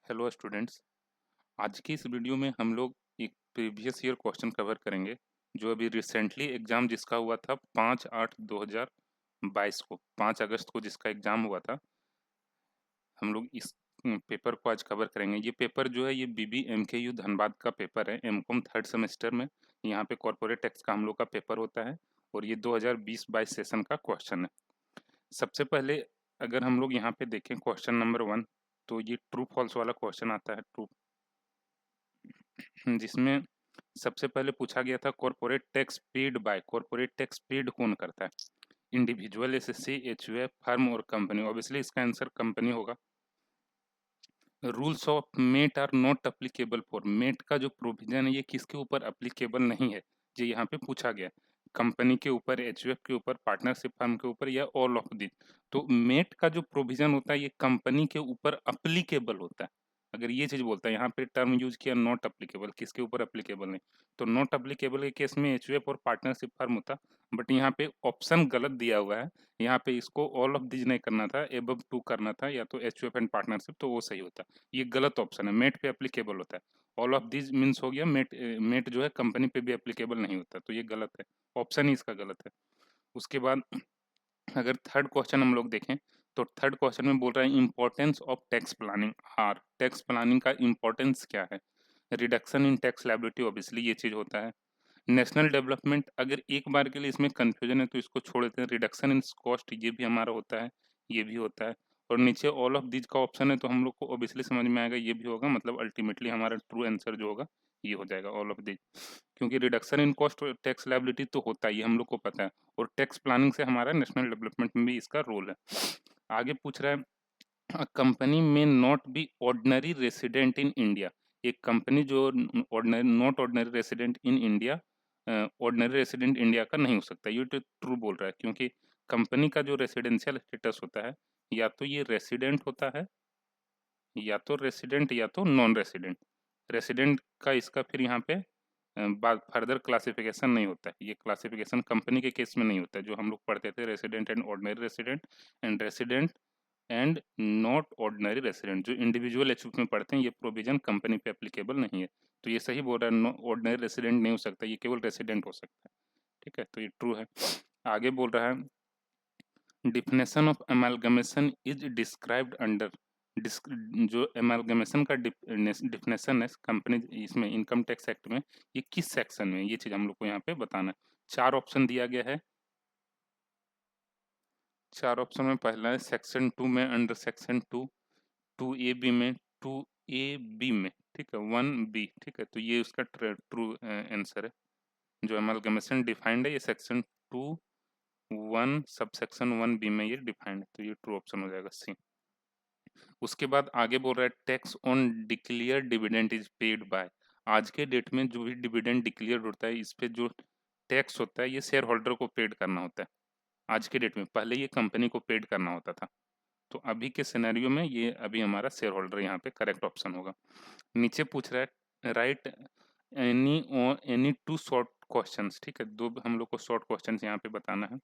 Hello students. आज की इस वीडियो में हम लोग एक प्रीवियस ईयर क्वेश्चन कवर करेंगे जो अभी रिसेंटली एग्जाम जिसका हुआ था 5/8/2022 को 5 अगस्त को जिसका एग्जाम हुआ था। हम लोग इस पेपर को आज कवर करेंगे। ये पेपर जो है ये BBMKU धनबाद का पेपर है, एमकॉम थर्ड सेमेस्टर में। यहाँ पे कॉर्पोरेट टैक्स का हम लोग का पेपर होता है और ये 2020-22 सेशन का क्वेश्चन है। सबसे पहले अगर हम लोग यहाँ पे देखें क्वेश्चन नंबर 1, तो ये ट्रू फॉल्स वाला क्वेश्चन आता है। ट्रू, जिसमें सबसे पहले पूछा गया था corporate tax paid by, corporate tax paid कौन करता है? इंडिविजुअल, एसएससी, एचयूएफ, फर्म और कंपनी। ऑब्वियसली इसका आंसर कंपनी होगा। Rules of MAT are not applicable for, MAT का जो प्रोविजन है ये किसके ऊपर अप्लीकेबल नहीं है? ये यहाँ पे पूछा गया, कंपनी के ऊपर, एचयूएफ के ऊपर, पार्टनरशिप फर्म के ऊपर या ऑल ऑफ दिस। तो मेट का जो प्रोविजन होता है ये कंपनी के ऊपर अप्लीकेबल होता है। अगर ये चीज बोलता है, यहाँ पे टर्म यूज किया नॉट अप्लीकेबल, किसके ऊपर अप्लीकेबल नहीं, तो नॉट अप्लीकेबल के केस में एचयूएफ और पार्टनरशिप फर्म होता। बट यहाँ पे ऑप्शन गलत दिया हुआ है। यहाँ पे इसको ऑल ऑफ दिस नहीं करना था, एबव टू करना था, या तो एचयूएफ एंड पार्टनरशिप, तो वो सही होता। ये गलत ऑप्शन है, मेट पे एप्लीकेबल होता है। ऑल ऑफ दिस मीन्स हो गया मेट, मेट जो है कंपनी पे भी एप्लीकेबल नहीं होता, तो ये गलत है, ऑप्शन ही इसका गलत है। उसके बाद अगर थर्ड क्वेश्चन हम लोग देखें, तो थर्ड क्वेश्चन में बोल रहा है इंपॉर्टेंस ऑफ टैक्स प्लानिंग। आर, टैक्स प्लानिंग का इंपॉर्टेंस क्या है? Reduction in tax liability, obviously ये चीज होता है। नेशनल डेवलपमेंट, अगर एक बार के लिए इसमें कंफ्यूजन है तो इसको छोड़ देते हैं। रिडक्शन इन कॉस्ट, ये भी हमारा होता है, ये भी होता है। और नीचे ऑल ऑफ दीज का ऑप्शन है, तो हम लोग को ऑब्वियसली समझ में आएगा ये भी होगा, मतलब अल्टीमेटली हमारा ट्रू आंसर जो होगा ये हो जाएगा ऑल ऑफ दीज। क्योंकि रिडक्शन इन कॉस्ट और टैक्स लायबिलिटी तो होता है, ये हम लोग को पता है, और टैक्स प्लानिंग से हमारा नेशनल डेवलपमेंट में भी इसका रोल है। आगे पूछ रहा है कंपनी में not be ordinary resident in India. एक कंपनी जो ordinary, not ordinary resident in India, ordinary resident India का नहीं हो सकता। ये तो ट्रू बोल रहा है, क्योंकि कंपनी का जो रेसिडेंशियल स्टेटस होता है, या तो ये रेसिडेंट होता है, या तो रेसिडेंट या तो नॉन रेसिडेंट। रेसिडेंट का इसका फिर यहाँ पे बाद फर्दर क्लासिफिकेशन नहीं होता है। ये क्लासिफिकेशन कंपनी के केस में नहीं होता है, जो हम लोग पढ़ते थे resident and ordinary resident, and resident and not ordinary resident, जो इंडिविजुअल एचयूएफ में पढ़ते हैं, ये प्रोविजन कंपनी पे एप्लीकेबल नहीं है। तो ये सही बोल रहा है, ऑर्डिनरी रेसिडेंट नहीं हो सकता, ये केवल रेसिडेंट हो सकता है। ठीक है, तो ये ट्रू है। आगे बोल रहा है definition of amalgamation is described under, जो एमालगमेशन का डिफिनेशन है कंपनी इसमें इनकम टैक्स एक्ट में, ये किस सेक्शन में, ये चीज हम लोग को यहाँ पे बताना है। चार ऑप्शन दिया गया है। चार ऑप्शन में पहला है सेक्शन 2 में, अंडर सेक्शन 2, 2A B में, 2A B में, ठीक है, 1B, ठीक है। तो ये उसका ट्रू आंसर है। जो एमालगमेशन डिफाइंड है ये सेक्शन 2(1) सब सेक्शन 1B में ये डिफाइंड है, तो ये ट्रू ऑप्शन हो जाएगा सी। उसके बाद आगे बोल रहा है tax on declare dividend is paid by. आज के डेट में जो भी डिविडेंड डिक्लेयर होता है, इस पे जो टैक्स होता है ये शेयर होल्डर को पेड करना होता है। आज के डेट में, पहले ये कंपनी को पेड करना होता था। तो अभी के सिनेरियो में ये अभी हमारा शेयर होल्डर यहाँ पे करेक्ट ऑप्शन होगा। नीचे पूछ रहा है right any two short questions, ठीक है, दो हम लोग को शॉर्ट क्वेश्चंस यहाँ पे बताना है।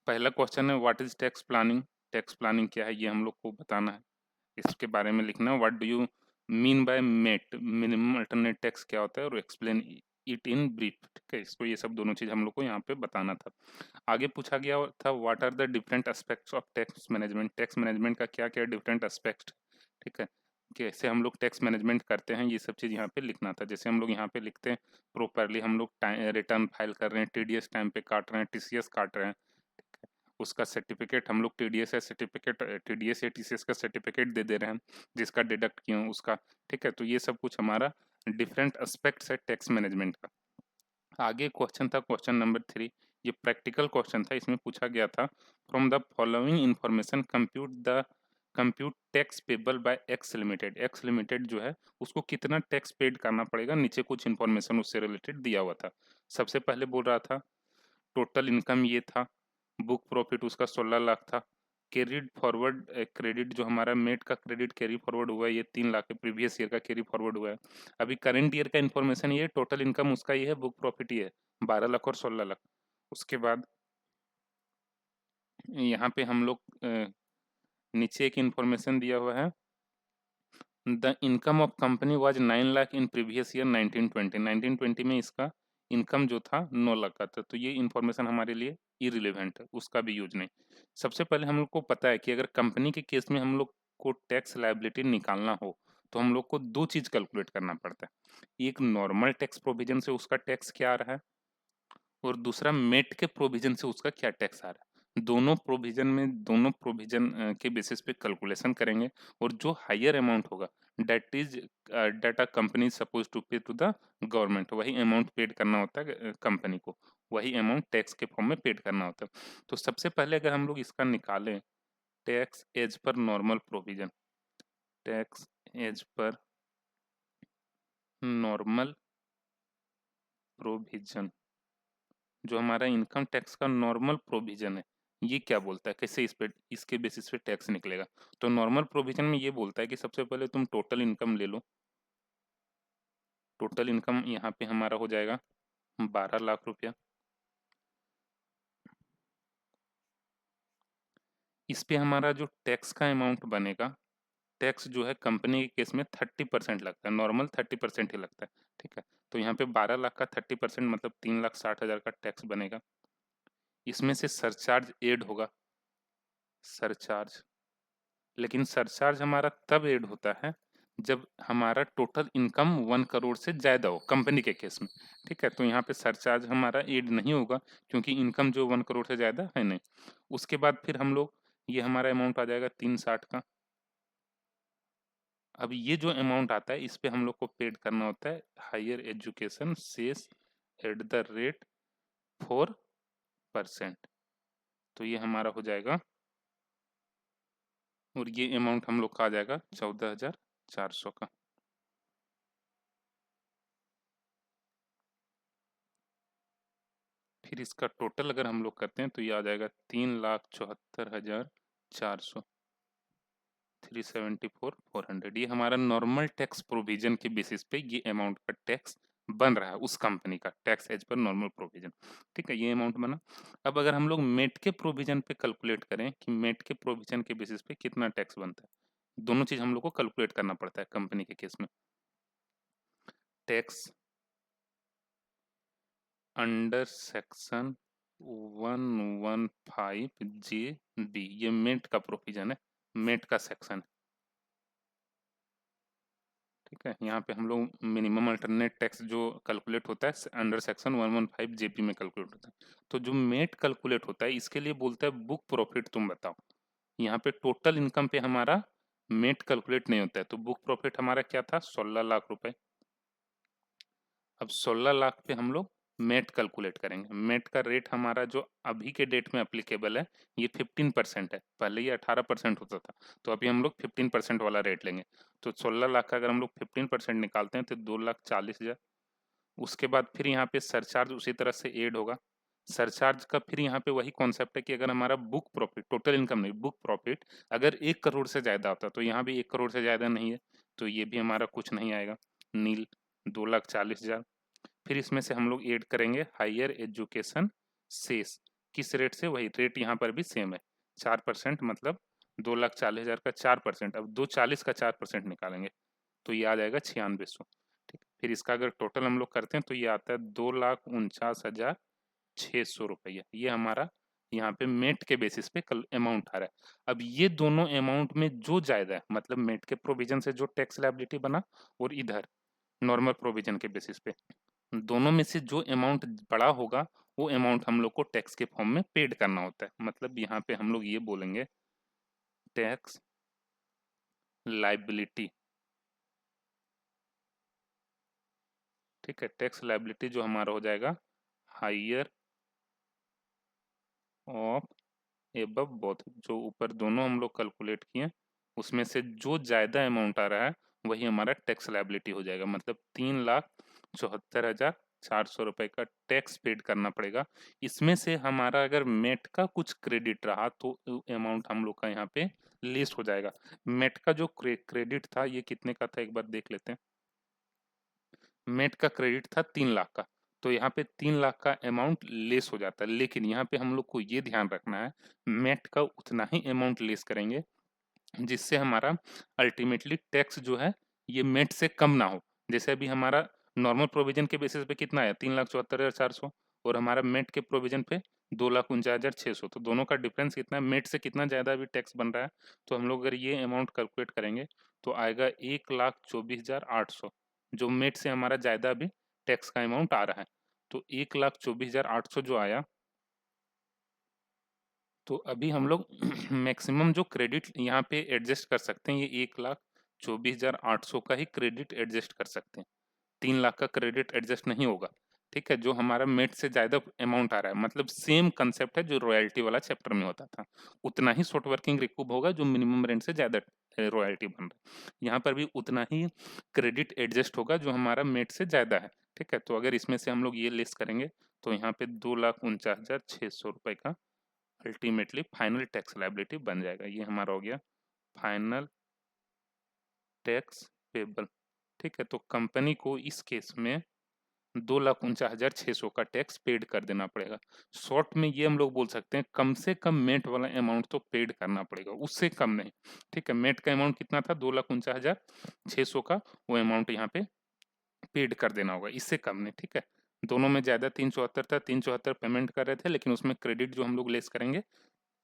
पहला क्वेश्चन है what is tax planning. Tax planning क्या है ये हम लोग को बताना है, इसके बारे में लिखना है। What do you mean by MAT, minimum alternate tax क्या होता है, और एक्सप्लेन इट इन ब्रीफ, ठीक है। इसको ये सब दोनों चीज हम लोग को यहाँ पे बताना था। आगे पूछा गया था what are the different aspects of tax management, tax management का क्या क्या डिफरेंट एस्पेक्ट, ठीक है, कैसे हम लोग टैक्स मैनेजमेंट करते हैं, ये सब चीज़ यहाँ पे लिखना था। जैसे हम लोग यहाँ पे लिखते हैं प्रॉपरली हम लोग रिटर्न फाइल कर रहे हैं, टीडीएस टाइम पे काट रहे हैं, टीसीएस काट रहे हैं, ठीक है। उसका सर्टिफिकेट हम लोग टीडीएस या सर्टिफिकेट, टीडीएस या टीसीएस का सर्टिफिकेट दे दे रहे हैं जिसका डिडक्ट किया हूँ उसका, ठीक है। तो ये सब कुछ हमारा डिफरेंट एस्पेक्ट्स है टैक्स मैनेजमेंट का। आगे क्वेश्चन था क्वेश्चन नंबर 3, ये प्रैक्टिकल क्वेश्चन था। इसमें पूछा गया था from the following information compute tax payable by x limited. X limited जो है उसको कितना टैक्स पेड करना पड़ेगा, नीचे कुछ इन्फॉर्मेशन उससे रिलेटेड दिया हुआ था। सबसे पहले बोल रहा था टोटल इनकम ये था, बुक प्रॉफिट उसका 16 लाख था, कैरिड फॉरवर्ड क्रेडिट जो हमारा मेट का क्रेडिट कैरी फॉरवर्ड हुआ है ये 3 लाख है, प्रीवियस ईयर का कैरी फॉरवर्ड हुआ है। अभी करंट ईयर का इन्फॉर्मेशन ये, टोटल इनकम उसका ये है, बुक प्रॉफिट ये है 12 लाख और 16 लाख। उसके बाद यहाँ पे हम लोग नीचे एक इन्फॉर्मेशन दिया हुआ है the income of company was 9 lakh in previous year 1920। 1920 में इसका इनकम जो था 9 लाख का था। तो ये इन्फॉर्मेशन हमारे लिए इरिलेवेंट है, उसका भी यूज नहीं। सबसे पहले हम लोग को पता है कि अगर कंपनी के केस में हम लोग को टैक्स लायबिलिटी निकालना हो तो हम लोग को दो चीज कैलकुलेट करना पड़ता है। एक नॉर्मल टैक्स प्रोविजन से उसका टैक्स क्या आ रहा है, और दूसरा मेट के प्रोविजन से उसका क्या टैक्स आ रहा है। दोनों प्रोविजन के बेसिस पे कैलकुलेशन करेंगे, और जो हायर अमाउंट होगा that is that a company suppose to pay to the government, वही अमाउंट पेड करना होता है कंपनी को, वही अमाउंट टैक्स के फॉर्म में पेड करना होता है। तो सबसे पहले अगर हम लोग इसका निकालें, tax as per normal provision, tax as per normal provision, जो हमारा इनकम टैक्स का नॉर्मल प्रोविजन है, ये क्या बोलता है, कैसे इस पे इसके बेसिस पे टैक्स निकलेगा। तो नॉर्मल प्रोविजन में ये बोलता है कि सबसे पहले तुम टोटल इनकम ले लो। टोटल इनकम यहाँ पे हमारा हो जाएगा 12 लाख रुपया। इस पे हमारा जो टैक्स का अमाउंट बनेगा, टैक्स जो है कंपनी के केस में 30% लगता है, नॉर्मल 30% ही लगता है। ठीक है, तो यहाँ पे 12 लाख का 30% मतलब 3,60,000 का टैक्स बनेगा। इसमें से सरचार्ज एड होगा, सरचार्ज, लेकिन सरचार्ज हमारा तब ऐड होता है जब हमारा टोटल इनकम 1 करोड़ से ज़्यादा हो कंपनी के केस में। ठीक है, तो यहाँ पे सरचार्ज हमारा ऐड नहीं होगा क्योंकि इनकम जो 1 करोड़ से ज़्यादा है नहीं। उसके बाद फिर हम लोग, ये हमारा अमाउंट आ जाएगा 360 का। अब ये जो अमाउंट आता है इस पे हम लोग को पेड करना होता है higher education cess at the rate 4%। तो ये हमारा हो जाएगा, और ये अमाउंट हम लोग का आ जाएगा 14,400 का। फिर इसका टोटल अगर हम लोग करते हैं तो ये आ जाएगा 3,74,400, 374,400। ये हमारा नॉर्मल टैक्स प्रोविजन के बेसिस पे ये अमाउंट का टैक्स बन रहा है उस कंपनी का, tax as per normal provision. ठीक है, ये अमाउंट बना। अब अगर हम लोग मेट के प्रोविजन पे कैलकुलेट करें कि मेट के प्रोविजन के बेसिस पे कितना टैक्स बनता है, दोनों चीज हम लोग को कैलकुलेट करना पड़ता है कंपनी के केस में। टैक्स अंडर सेक्शन 115 जे ये मेट का प्रोविजन है, मेट का सेक्शन। ठीक है, यहाँ पे हम लोग मिनिमम अल्टरनेट टैक्स जो कैलकुलेट होता है अंडर सेक्शन 115 जेपी में कैलकुलेट होता है। तो जो मेट कैलकुलेट होता है इसके लिए बोलता है बुक प्रॉफिट तुम बताओ। यहाँ पे टोटल इनकम पे हमारा मेट कैलकुलेट नहीं होता है, तो बुक प्रॉफिट हमारा क्या था, 16 लाख रुपए। अब 16 लाख पे हम लोग मेट कैलकुलेट करेंगे। मेट का रेट हमारा जो अभी के डेट में अप्लीकेबल है ये 15% है, पहले ये 18% होता था, तो अभी हम लोग 15% वाला रेट लेंगे। तो 16 लाख का अगर हम लोग 15% निकालते हैं तो 2,40,000। उसके बाद फिर यहाँ पे सरचार्ज उसी तरह से ऐड होगा। सरचार्ज का फिर यहाँ पे वही कॉन्सेप्ट है कि अगर हमारा बुक प्रॉफिट, टोटल इनकम नहीं, बुक प्रॉफिट अगर 1 करोड़ से ज्यादा होता तो यहाँ भी 1 करोड़ से ज्यादा नहीं है, तो ये भी हमारा कुछ नहीं आएगा, नील, 2,40,000। फिर इसमें से हम लोग ऐड करेंगे हायर एजुकेशन सेस, किस रेट से, वही रेट यहाँ पर भी सेम है, 4%, मतलब 2,40,000 का 4%। अब 240 का 4% निकालेंगे तो ये आ जाएगा 9600। ठीक, फिर इसका अगर टोटल हम लोग करते हैं तो ये आता है 2,49,600 रुपया। ये हमारा यहाँ पे मेट के बेसिस पे कल अमाउंट आ रहा है। अब ये दोनों अमाउंट में जो ज्यादा है, मतलब मेट के प्रोविजन से जो टैक्स लायबिलिटी बना, और इधर नॉर्मल प्रोविजन के बेसिस पे, दोनों में से जो अमाउंट बड़ा होगा वो अमाउंट हम लोग को टैक्स के फॉर्म में पेड करना होता है। मतलब यहाँ पे हम लोग ये बोलेंगे टैक्स लाइबिलिटी। ठीक है, टैक्स लाइबिलिटी जो हमारा हो जाएगा हायर ऑफ एबव बोथ, जो ऊपर दोनों हम लोग कैलकुलेट किए उसमें से जो ज्यादा अमाउंट आ रहा है वही हमारा टैक्स लायबिलिटी हो जाएगा। मतलब 3,74,400 रुपए का टैक्स पेड करना पड़ेगा। इसमें से हमारा अगर मेट का कुछ क्रेडिट रहा तो अमाउंट हम लोग का यहाँ पे लेस हो जाएगा। मेट का जो क्रेडिट था ये कितने का था एक बार देख लेते हैं। मेट का क्रेडिट था 3 लाख का, तो यहाँ पे 3 लाख का अमाउंट लेस हो जाता है। लेकिन यहाँ पे हम लोग को ये ध्यान रखना है मेट का उतना ही अमाउंट लेस करेंगे जिससे हमारा अल्टीमेटली टैक्स जो है ये मेट से कम ना हो। जैसे अभी हमारा नॉर्मल प्रोविजन के बेसिस पे कितना आया 3,74,400 और हमारा मेट के प्रोविजन पे 2,49,600, तो दोनों का डिफरेंस कितना है, मेट से कितना ज़्यादा अभी टैक्स बन रहा है। तो हम लोग अगर ये अमाउंट कैलकुलेट करेंगे तो आएगा 1,24,800, जो मेट से हमारा ज़्यादा अभी टैक्स का अमाउंट आ रहा है। तो 1,24,800 जो आया, तो अभी हम लोग मैक्सिमम जो क्रेडिट यहाँ पे एडजस्ट कर सकते हैं, ये 1,24,800 का ही क्रेडिट एडजस्ट कर सकते हैं। 3 लाख का क्रेडिट एडजस्ट नहीं होगा। ठीक है, जो हमारा मेट से ज़्यादा अमाउंट आ रहा है, मतलब सेम कंसेप्ट है जो रॉयल्टी वाला चैप्टर में होता था। उतना ही शॉर्ट वर्किंग रिकूप होगा जो मिनिमम रेंट से ज़्यादा रॉयल्टी बन रहा है। यहाँ पर भी उतना ही क्रेडिट एडजस्ट होगा जो हमारा मेट से ज़्यादा है। ठीक है, तो अगर इसमें से हम लोग ये लेस करेंगे तो यहाँ पे 2,49,600 रुपये का अल्टीमेटली फाइनल टैक्स लायबिलिटी बन जाएगा। ये हमारा हो गया फाइनल टैक्स पेबल। ठीक है, तो कंपनी को इस केस में 2,49,600 का टैक्स पेड कर देना पड़ेगा। शॉर्ट में ये हम लोग बोल सकते हैं कम से कम मेट वाला अमाउंट तो पेड करना पड़ेगा, उससे कम नहीं। ठीक है, मेट का अमाउंट कितना था 2,49,600 का, वो अमाउंट यहाँ पे पेड कर देना होगा, इससे कम नहीं। ठीक है, दोनों में ज्यादा 374 था, 374 पेमेंट कर रहे थे, लेकिन उसमें क्रेडिट जो हम लोग लेस करेंगे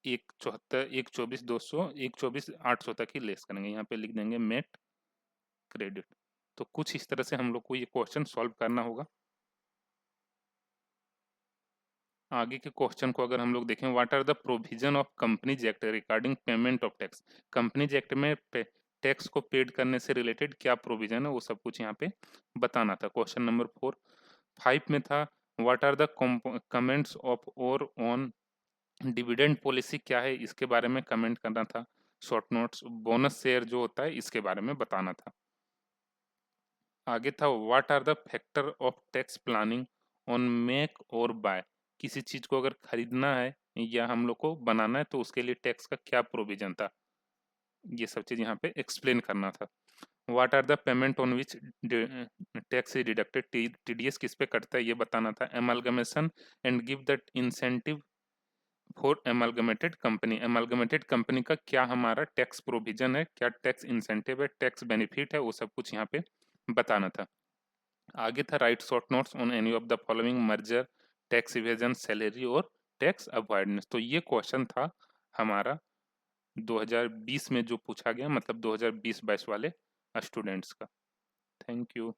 174, 124,200, 124,800 तक ही लेस करेंगे। यहाँ पे लिख देंगे मेट क्रेडिट। तो कुछ इस तरह से हम लोग को ये क्वेश्चन सॉल्व करना होगा। आगे के क्वेश्चन को अगर हम लोग देखें, what are the provision of companies act regarding payment of tax. Companies act में टैक्स को पेड करने से रिलेटेड क्या प्रोविजन है, वो सब कुछ यहाँ पे बताना था। Question number 4। 5 में था what are the comments of or on dividend policy क्या है, इसके बारे में कमेंट करना था। शॉर्ट नोट्स बोनस शेयर जो होता है इसके बारे में बताना था। आगे था what are the factor of tax planning on make or buy. किसी चीज को अगर खरीदना है या हम लोग को बनाना है तो उसके लिए टैक्स का क्या प्रोविजन था, ये सब चीज यहाँ पे एक्सप्लेन करना था। What are the payment on which tax is deducted, TDS किस पे कटता है ये बताना था। Amalgamation and give the incentive for amalgamated company, amalgamated company का क्या हमारा टैक्स प्रोविजन है, क्या टैक्स इंसेंटिव है, टैक्स बेनिफिट है, वो सब कुछ यहाँ पे बताना था। आगे था right short notes on any of the following merger, tax evasion, salary और टैक्स अवॉइडेंस। तो ये क्वेश्चन था हमारा 2020 में जो पूछा गया, मतलब 2020-22 वाले स्टूडेंट्स का। Thank you.